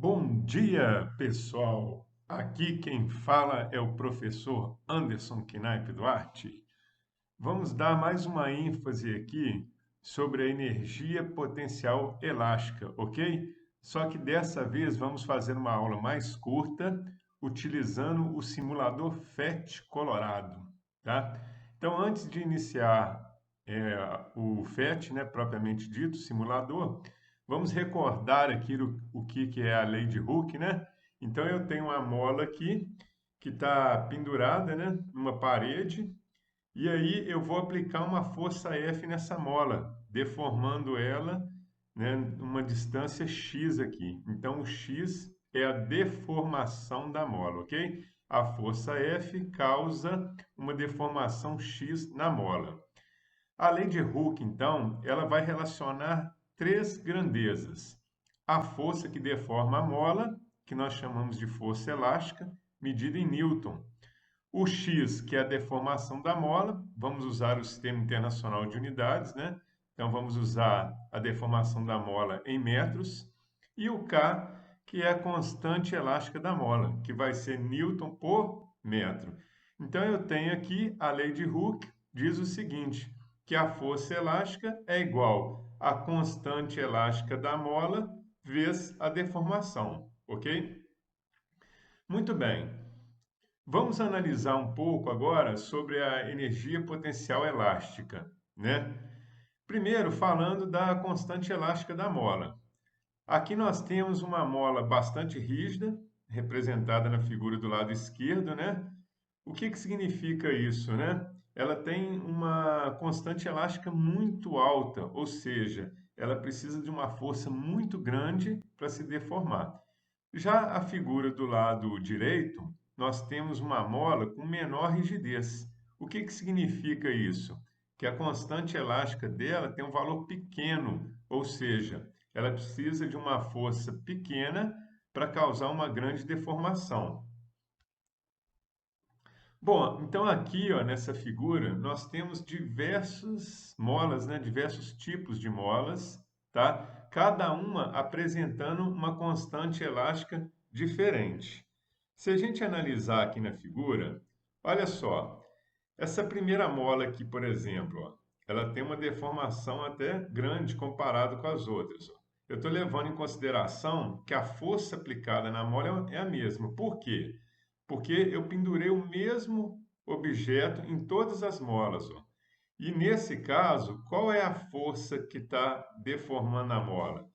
Bom dia, pessoal! Aqui quem fala é o professor Anderson Knaip Duarte. Vamos dar mais uma ênfase aqui sobre a energia potencial elástica, ok? Só que dessa vez vamos fazer uma aula mais curta, utilizando o simulador FET Colorado, tá? Então, antes de iniciar o FET, né, propriamente dito, simulador, vamos recordar aqui o que é a lei de Hooke, né? Então, eu tenho uma mola aqui que está pendurada, né, numa parede, e aí eu vou aplicar uma força F nessa mola, deformando ela, né, uma distância x aqui. Então, o x é a deformação da mola, ok? A força F causa uma deformação x na mola. A lei de Hooke, então, ela vai relacionar três grandezas. A força que deforma a mola, que nós chamamos de força elástica, medida em Newton. O x, que é a deformação da mola, vamos usar o Sistema Internacional de Unidades, né? Então, vamos usar a deformação da mola em metros. E o k, que é a constante elástica da mola, que vai ser Newton por metro. Então, eu tenho aqui a lei de Hooke, diz o seguinte, que a força elástica é igual à constante elástica da mola vezes a deformação, ok? Muito bem. Vamos analisar um pouco agora sobre a energia potencial elástica, né? Primeiro, falando da constante elástica da mola. Aqui nós temos uma mola bastante rígida, representada na figura do lado esquerdo, né? O que significa isso, né? Ela tem uma constante elástica muito alta, ou seja, ela precisa de uma força muito grande para se deformar. Já a figura do lado direito, nós temos uma mola com menor rigidez. O que significa isso? Que a constante elástica dela tem um valor pequeno, ou seja, ela precisa de uma força pequena para causar uma grande deformação. Bom, então aqui, ó, nessa figura, nós temos diversas molas, né? Diversos tipos de molas, tá? Cada uma apresentando uma constante elástica diferente. Se a gente analisar aqui na figura, olha só, essa primeira mola aqui, por exemplo, ó, ela tem uma deformação até grande comparado com as outras, ó. Eu estou levando em consideração que a força aplicada na mola é a mesma. Por quê? Porque eu pendurei o mesmo objeto em todas as molas, ó. E nesse caso, qual é a força que está deformando a mola?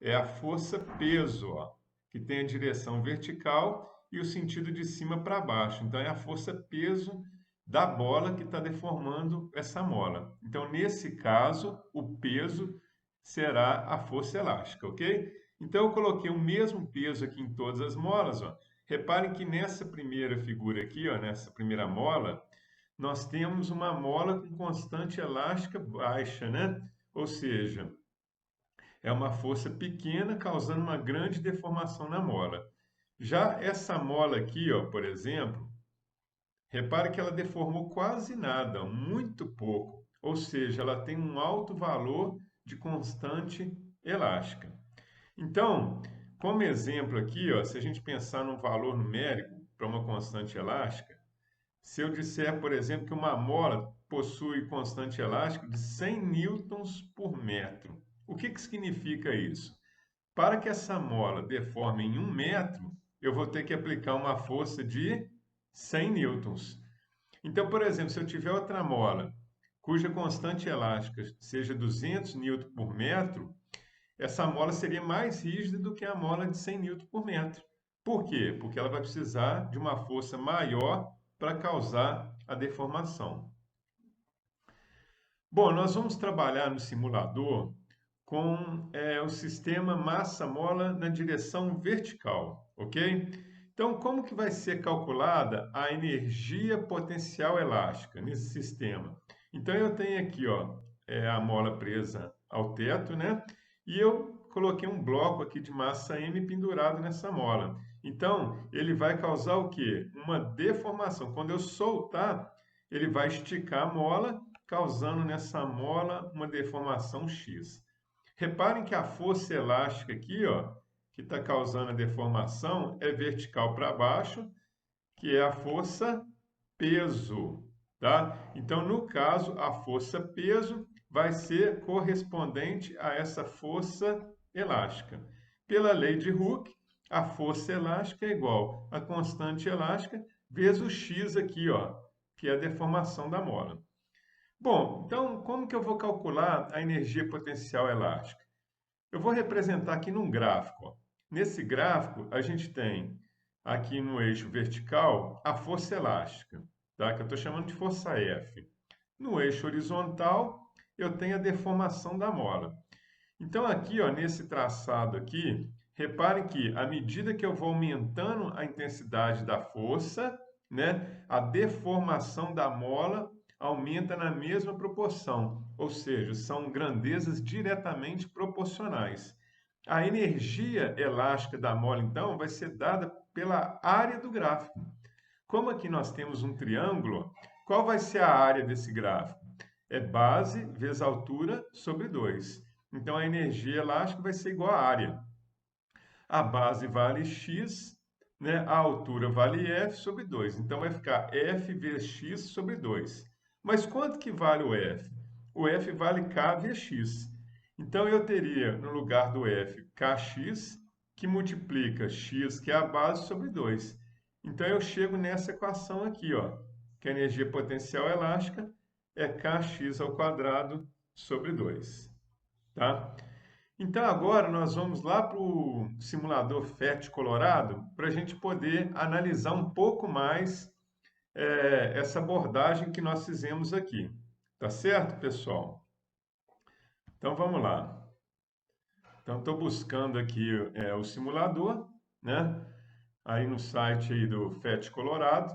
É a força peso, ó, que tem a direção vertical e o sentido de cima para baixo. Então, é a força peso da bola que está deformando essa mola. Então, nesse caso, o peso será a força elástica, ok? Então, eu coloquei o mesmo peso aqui em todas as molas, ó. Reparem que nessa primeira figura aqui, ó, nessa primeira mola, nós temos uma mola com constante elástica baixa, né? Ou seja, é uma força pequena causando uma grande deformação na mola. Já essa mola aqui, ó, por exemplo, repare que ela deformou quase nada, muito pouco. Ou seja, ela tem um alto valor de constante elástica. Então, como exemplo aqui, ó, se a gente pensar num valor numérico para uma constante elástica, se eu disser, por exemplo, que uma mola possui constante elástica de 100 newtons por metro, o que significa isso? Para que essa mola deforme em 1 metro, eu vou ter que aplicar uma força de 100 newtons. Então, por exemplo, se eu tiver outra mola cuja constante elástica seja 200 newtons por metro, essa mola seria mais rígida do que a mola de 100 newtons por metro. Por quê? Porque ela vai precisar de uma força maior para causar a deformação. Bom, nós vamos trabalhar no simulador com o sistema massa-mola na direção vertical, ok? Então, como que vai ser calculada a energia potencial elástica nesse sistema? Então, eu tenho aqui, ó, a mola presa ao teto, né? E eu coloquei um bloco aqui de massa M pendurado nessa mola. Então, ele vai causar o quê? Uma deformação. Quando eu soltar, ele vai esticar a mola, causando nessa mola uma deformação X. Reparem que a força elástica aqui, ó, que está causando a deformação é vertical para baixo, que é a força peso, tá? Então, no caso, a força peso vai ser correspondente a essa força elástica. Pela lei de Hooke, a força elástica é igual a constante elástica vezes o x aqui, ó, que é a deformação da mola. Bom, então como que eu vou calcular a energia potencial elástica? Eu vou representar aqui num gráfico, ó. Nesse gráfico, a gente tem aqui no eixo vertical a força elástica, tá? Que eu estou chamando de força F. No eixo horizontal, eu tenho a deformação da mola. Então, aqui, ó, nesse traçado aqui, reparem que à medida que eu vou aumentando a intensidade da força, né, a deformação da mola aumenta na mesma proporção, ou seja, são grandezas diretamente proporcionais. A energia elástica da mola, então, vai ser dada pela área do gráfico. Como aqui nós temos um triângulo, qual vai ser a área desse gráfico? É base vezes altura sobre 2. Então, a energia elástica vai ser igual à área. A base vale x, né? A altura vale f sobre 2. Então, vai ficar f vezes x sobre 2. Mas quanto que vale o f? O f vale k vezes x. Então, eu teria, no lugar do f, kx, que multiplica x, que é a base, sobre 2. Então, eu chego nessa equação aqui, ó, que a energia potencial elástica é kx ao quadrado sobre 2. Tá? Então, agora nós vamos lá para o simulador FET Colorado para a gente poder analisar um pouco mais essa abordagem que nós fizemos aqui. Tá certo, pessoal? Então, vamos lá. Então, estou buscando aqui o simulador, né? Aí no site aí do FET Colorado,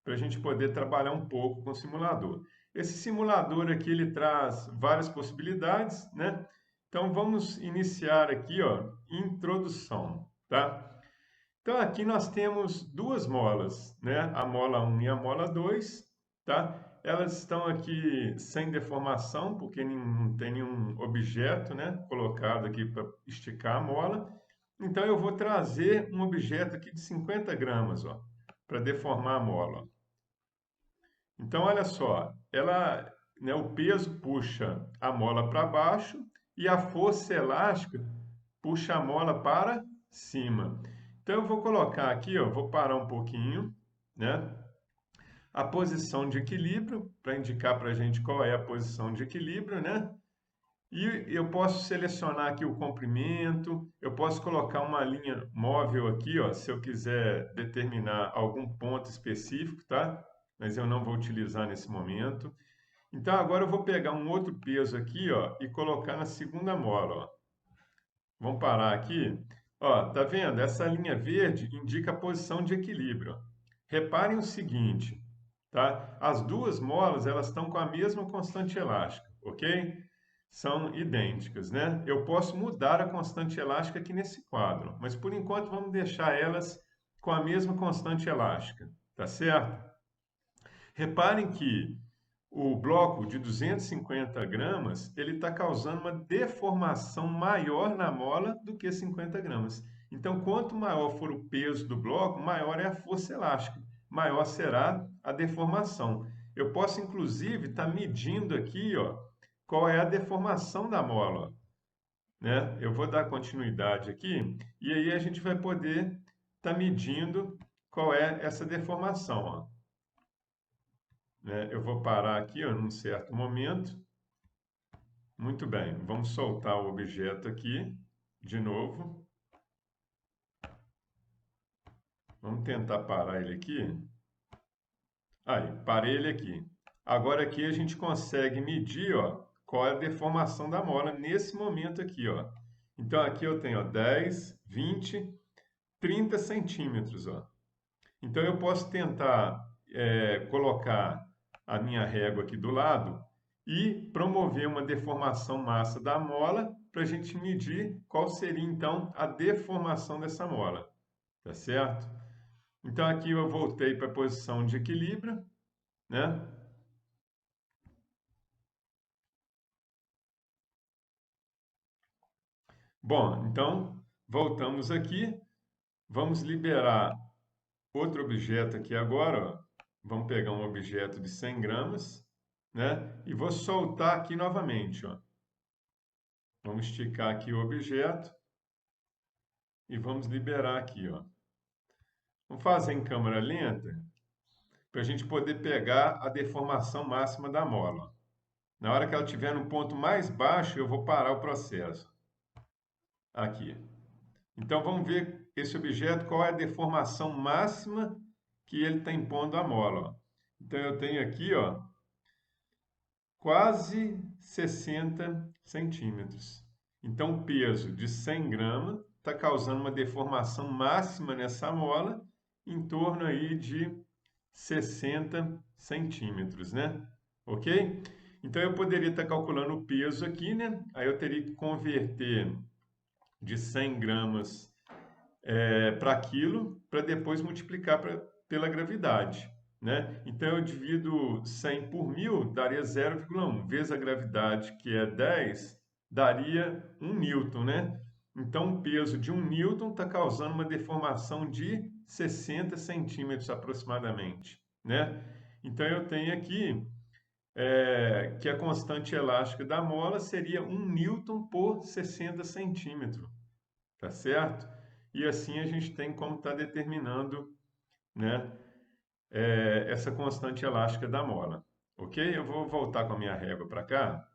para a gente poder trabalhar um pouco com o simulador. Esse simulador aqui, ele traz várias possibilidades, né? Então, vamos iniciar aqui, ó, introdução, tá? Então, aqui nós temos duas molas, né? A mola 1 e a mola 2, tá? Elas estão aqui sem deformação, porque não tem nenhum objeto, né, colocado aqui para esticar a mola. Então, eu vou trazer um objeto aqui de 50 gramas, ó, para deformar a mola. Então, olha só, ela, né, o peso puxa a mola para baixo e a força elástica puxa a mola para cima. Então, eu vou colocar aqui, ó, vou parar um pouquinho, né? A posição de equilíbrio, para indicar para a gente qual é a posição de equilíbrio, né? E eu posso selecionar aqui o comprimento, eu posso colocar uma linha móvel aqui, ó, se eu quiser determinar algum ponto específico, tá? Mas eu não vou utilizar nesse momento. Então, agora eu vou pegar um outro peso aqui, ó, e colocar na segunda mola, ó. Vamos parar aqui. Ó, tá vendo? Essa linha verde indica a posição de equilíbrio. Reparem o seguinte, tá? As duas molas, elas estão com a mesma constante elástica, ok? São idênticas, né? Eu posso mudar a constante elástica aqui nesse quadro, mas por enquanto vamos deixar elas com a mesma constante elástica, tá certo? Reparem que o bloco de 250 gramas, ele está causando uma deformação maior na mola do que 50 gramas. Então, quanto maior for o peso do bloco, maior é a força elástica, maior será a deformação. Eu posso, inclusive, estar medindo aqui, ó, qual é a deformação da mola, né? Eu vou dar continuidade aqui, e aí a gente vai poder estar medindo qual é essa deformação, ó, né? Eu vou parar aqui, ó, num certo momento. Muito bem, vamos soltar o objeto aqui de novo. Vamos tentar parar ele aqui. Aí, parei ele aqui. Agora aqui a gente consegue medir, ó, qual é a deformação da mola nesse momento aqui, ó. Então aqui eu tenho, ó, 10, 20, 30 centímetros, ó. Então eu posso tentar colocar a minha régua aqui do lado e promover uma deformação massa da mola para a gente medir qual seria então a deformação dessa mola, tá certo? Então aqui eu voltei para a posição de equilíbrio, né? Bom, então Voltamos aqui, vamos liberar outro objeto aqui agora, ó. Vamos pegar um objeto de 100 gramas, né? E vou soltar aqui novamente, ó. Vamos esticar aqui o objeto e vamos liberar aqui, ó. Vamos fazer em câmera lenta para a gente poder pegar a deformação máxima da mola, ó. Na hora que ela estiver no ponto mais baixo, eu vou parar o processo. Aqui. Então, vamos ver esse objeto, qual é a deformação máxima que ele está impondo à mola, ó. Então, eu tenho aqui, ó, quase 60 centímetros. Então, o peso de 100 gramas está causando uma deformação máxima nessa mola em torno aí de 60 centímetros, né? Ok? Então, eu poderia estar calculando o peso aqui, né? Aí eu teria que converter de 100 gramas para quilo, para depois multiplicar pela gravidade, né? Então, eu divido 100 por 1.000, daria 0,1. Vezes a gravidade, que é 10, daria 1 newton, né? Então, o peso de 1 newton está causando uma deformação de 60 centímetros aproximadamente, né? Então, eu tenho aqui que a constante elástica da mola seria 1 newton por 60 centímetros, tá certo? E assim a gente tem como estar determinando, né, essa constante elástica da mola, ok? Eu vou voltar com a minha régua para cá.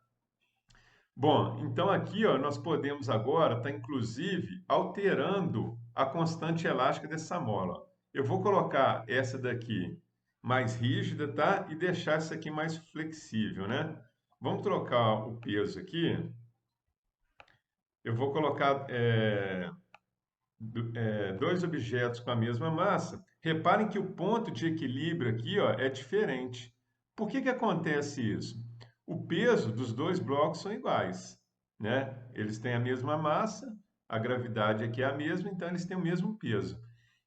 Bom, então aqui ó, nós podemos agora estar, inclusive, alterando a constante elástica dessa mola. Eu vou colocar essa daqui mais rígida, tá? E deixar essa aqui mais flexível, né? Vamos trocar o peso aqui. Eu vou colocar dois objetos com a mesma massa. Reparem que o ponto de equilíbrio aqui ó, é diferente. Por que acontece isso? O peso dos dois blocos são iguais, né? Eles têm a mesma massa, a gravidade aqui é a mesma, então eles têm o mesmo peso.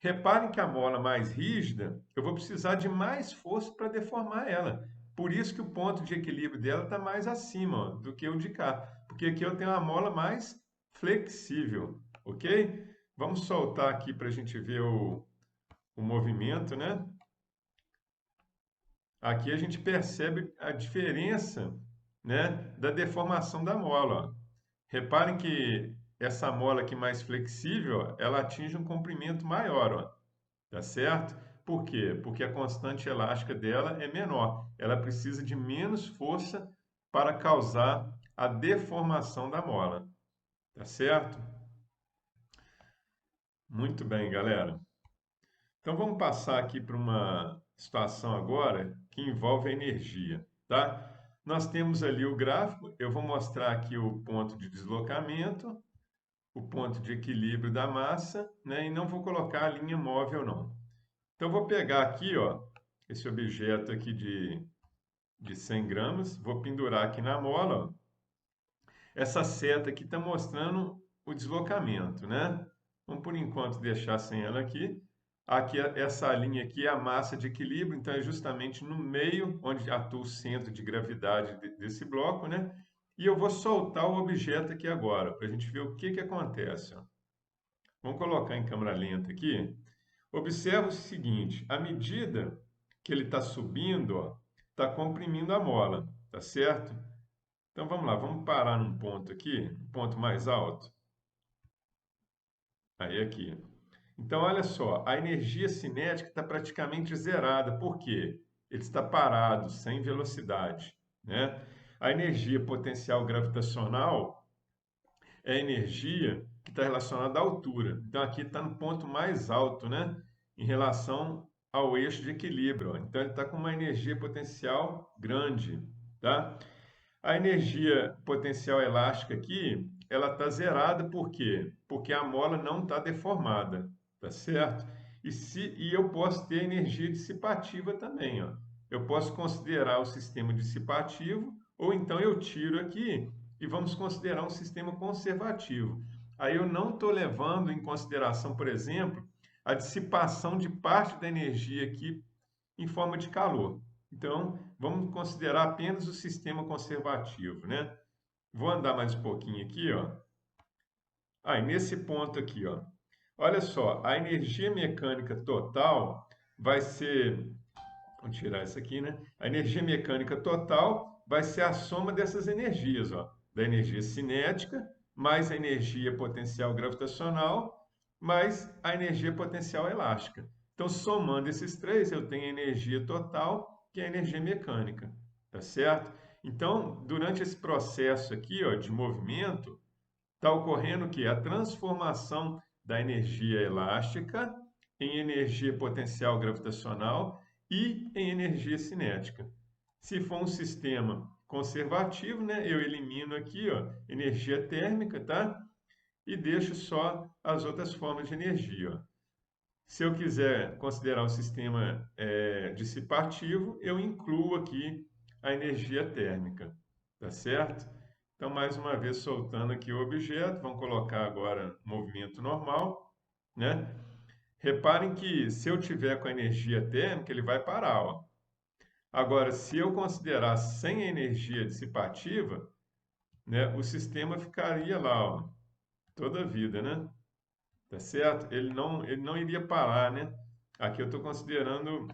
Reparem que a mola mais rígida, eu vou precisar de mais força para deformar ela. Por isso que o ponto de equilíbrio dela está mais acima ó, do que o de cá. Porque aqui eu tenho uma mola mais flexível, ok? Vamos soltar aqui para a gente ver o movimento, né? Aqui a gente percebe a diferença, né, da deformação da mola, ó. Reparem que essa mola aqui mais flexível, ó, ela atinge um comprimento maior, ó, tá certo? Por quê? Porque a constante elástica dela é menor. Ela precisa de menos força para causar a deformação da mola, tá certo? Muito bem, galera. Então vamos passar aqui para uma situação agora que envolve a energia, tá? Nós temos ali o gráfico, eu vou mostrar aqui o ponto de deslocamento, o ponto de equilíbrio da massa, né? E não vou colocar a linha móvel não. Então vou pegar aqui, ó, esse objeto aqui de 100 gramas, vou pendurar aqui na mola, ó. Essa seta aqui está mostrando o deslocamento, né? Vamos por enquanto deixar sem ela aqui. Aqui, essa linha aqui é a massa de equilíbrio, então é justamente no meio onde atua o centro de gravidade desse bloco, né? E eu vou soltar o objeto aqui agora, para a gente ver o que acontece, ó. Vamos colocar em câmera lenta aqui. Observa o seguinte, à medida que ele está subindo, ó, está comprimindo a mola, tá certo? Então vamos lá, vamos parar num ponto aqui, um ponto mais alto. Aí aqui. Então olha só, a energia cinética está praticamente zerada. Por quê? Ele está parado, sem velocidade, né? A energia potencial gravitacional é a energia que está relacionada à altura. Então aqui está no ponto mais alto, né? Em relação ao eixo de equilíbrio, ó. Então ele está com uma energia potencial grande, tá? A energia potencial elástica aqui, ela está zerada, por quê? Porque a mola não está deformada, tá certo? E eu posso ter energia dissipativa também, ó. Eu posso considerar o sistema dissipativo, ou então eu tiro aqui e vamos considerar um sistema conservativo. Aí eu não estou levando em consideração, por exemplo, a dissipação de parte da energia aqui em forma de calor. Então, vamos considerar apenas o sistema conservativo, né? Vou andar mais um pouquinho aqui, ó. Aí, nesse ponto aqui, ó, olha só, a energia mecânica total vai ser, vamos tirar isso aqui, né? A energia mecânica total vai ser a soma dessas energias, ó, da energia cinética mais a energia potencial gravitacional mais a energia potencial elástica. Então, somando esses três, eu tenho a energia total, que é a energia mecânica, tá certo? Então, durante esse processo aqui, ó, de movimento, está ocorrendo que a transformação da energia elástica em energia potencial gravitacional e em energia cinética. Se for um sistema conservativo, né, eu elimino aqui, ó, energia térmica, tá? E deixo só as outras formas de energia, ó. Se eu quiser considerar um sistema dissipativo, eu incluo aqui a energia térmica, tá certo? Então, mais uma vez, soltando aqui o objeto, vamos colocar agora movimento normal, né? Reparem que se eu tiver com a energia térmica, ele vai parar, ó. Agora, se eu considerar sem energia dissipativa, né, o sistema ficaria lá, ó, toda a vida, né? Tá certo? Ele não iria parar, né? Aqui eu estou considerando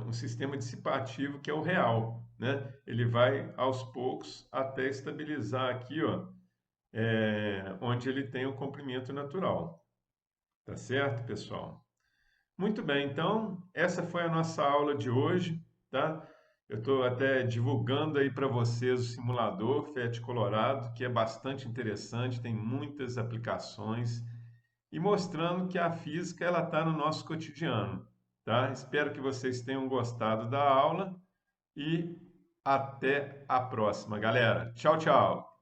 um sistema dissipativo que é o real, né? Ele vai aos poucos até estabilizar aqui, ó, onde ele tem o comprimento natural. Tá certo, pessoal? Muito bem, então essa foi a nossa aula de hoje, tá? Eu estou até divulgando aí para vocês o simulador FET Colorado, que é bastante interessante, tem muitas aplicações e mostrando que a física ela está no nosso cotidiano, tá? Espero que vocês tenham gostado da aula e até a próxima, galera. Tchau, tchau.